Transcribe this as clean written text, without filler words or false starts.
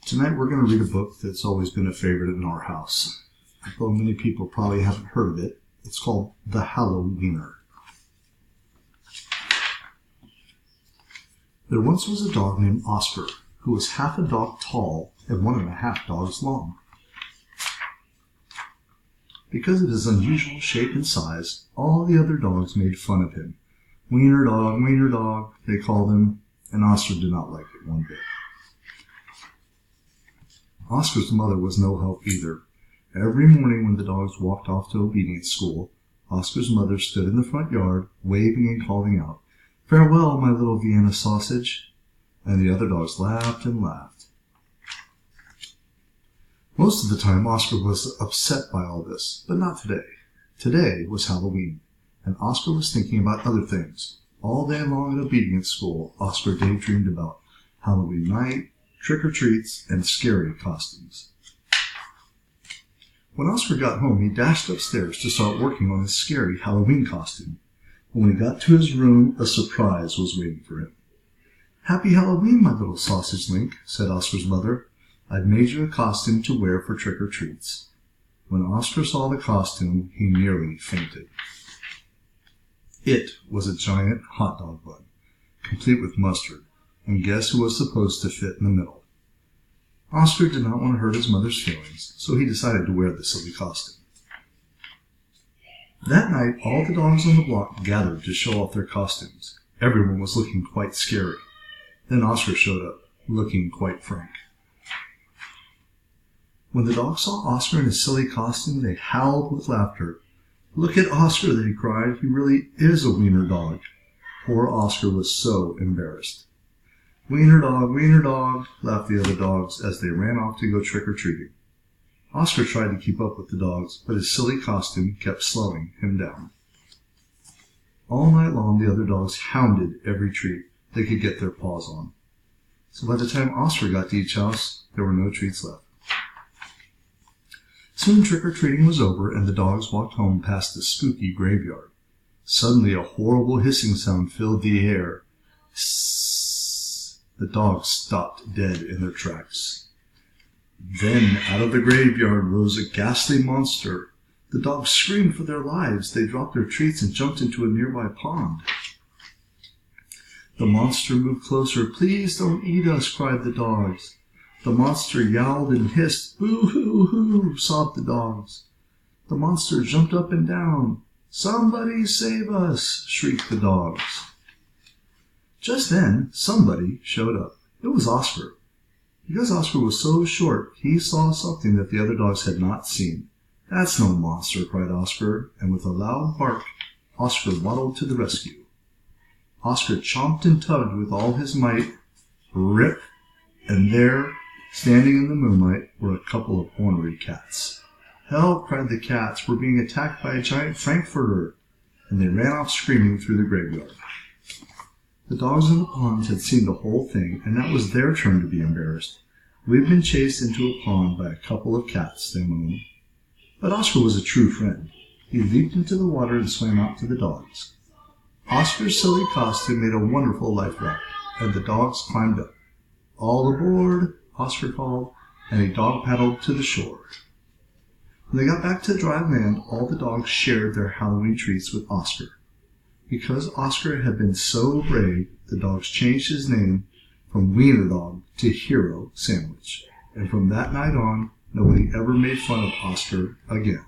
Tonight we're going to read a book that's always been a favorite in our house. Although many people probably haven't heard of it, it's called the Hallo-Wiener. There once was a dog named Oscar, who was half a dog tall and 1.5 dogs long. Because of his unusual shape and size, all the other dogs made fun of him. Wiener dog, they called him, and Oscar did not like it one bit. Oscar's mother was no help either. Every morning when the dogs walked off to obedience school, Oscar's mother stood in the front yard, waving and calling out, "Farewell, my little Vienna sausage," and the other dogs laughed and laughed. Most of the time, Oscar was upset by all this, but not today. Today was Halloween, and Oscar was thinking about other things. All day long at obedience school, Oscar daydreamed about Halloween night, trick-or-treats, and scary costumes. When Oscar got home, he dashed upstairs to start working on his scary Halloween costume. But when he got to his room, a surprise was waiting for him. "Happy Halloween, my little sausage link," said Oscar's mother. "I've made you a costume to wear for trick-or-treats." When Oscar saw the costume, he nearly fainted. It was a giant hot dog bun, complete with mustard, and guess who was supposed to fit in the middle? Oscar did not want to hurt his mother's feelings, so he decided to wear the silly costume. That night, all the dogs on the block gathered to show off their costumes. Everyone was looking quite scary. Then Oscar showed up, looking quite frank. When the dogs saw Oscar in his silly costume, they howled with laughter. "Look at Oscar," they cried. "He really is a wiener dog." Poor Oscar was so embarrassed. Wiener dog," laughed the other dogs as they ran off to go trick-or-treating. Oscar tried to keep up with the dogs, but his silly costume kept slowing him down. All night long, the other dogs hounded every treat they could get their paws on. So by the time Oscar got to each house, there were no treats left. Soon trick-or-treating was over, and the dogs walked home past the spooky graveyard. Suddenly a horrible hissing sound filled the air. The dogs stopped dead in their tracks. Then out of the graveyard rose a ghastly monster. The dogs screamed for their lives. They dropped their treats and jumped into a nearby pond. The monster moved closer. "Please don't eat us," cried the dogs. The monster yowled and hissed. "Boo-hoo-hoo," sobbed the dogs. The monster jumped up and down. "Somebody save us," shrieked the dogs. Just then, somebody showed up. It was Oscar. Because Oscar was so short, he saw something that the other dogs had not seen. "That's no monster," cried Oscar, and with a loud bark, Oscar waddled to the rescue. Oscar chomped and tugged with all his might. Rip! And there, standing in the moonlight, were a couple of ornery cats. "Help!" cried the cats. "We're being attacked by a giant Frankfurter!" And they ran off screaming through the graveyard. The dogs in the ponds had seen the whole thing, and now it was their turn to be embarrassed. "We've been chased into a pond by a couple of cats," they moaned. But Oscar was a true friend. He leaped into the water and swam out to the dogs. Oscar's silly costume made a wonderful life raft, and the dogs climbed up. "All aboard," Oscar called, and he dog paddled to the shore. When they got back to dry land, all the dogs shared their Halloween treats with Oscar. Because Oscar had been so brave, the dogs changed his name from Wiener Dog to Hero Sandwich. And from that night on, nobody ever made fun of Oscar again.